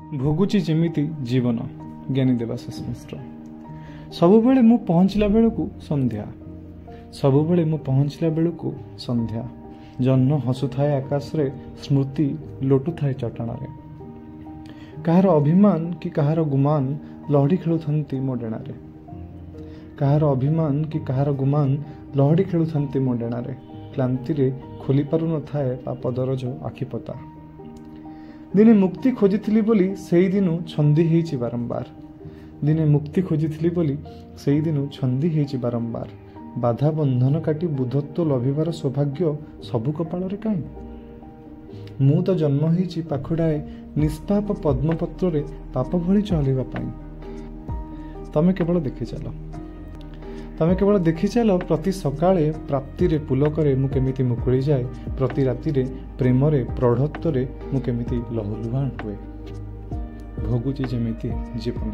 भोगुची जेमिति जीवन ज्ञानी देवाशिष मिश्र। सबुबेले मु पहुँचला बेलू संध्या, सबुबेले मु पहुँचला बेलू संध्या। जन्न हसुथाए आकाश रे, स्मृति लोटुथाए चटाणारे। कहार अभिमान कि कहार गुमान लहड़ी खेलुथंती मो डेणारे। कहार अभिमान कि कहार गुमान लहड़ी खेलुथंती मो डेणारे। क्लांति रे खोली पारु न थाए पाप दरज आखिपता। दिने मुक्ति खोजिथिली बोली सेई दिनु छंदी हेइछि बारंबार। दिने मुक्ति खोजिथिली बोली सेई दिनु छंदी हेइछि बारंबार। बाधा बंधन काटी बुद्धत्व लभिबार सौभाग्य सबु कपाଳରେ काई। मु तो जन्म हेइछि पाखुडाए निष्पाप पद्मपत्र रे पाप भଳି चलिबा पाई। तमे केवल देखि चलो, तमे केवल देखि चलो। प्रति सकाळे प्राप्ति रे पुलकरे मु केमिति मुकुଳି जाए। प्रति राति रे प्रेम रे प्रौढ़त्व रे मु केमिति लहुलुहाण हुए। भोगुची जेमिति जीवन।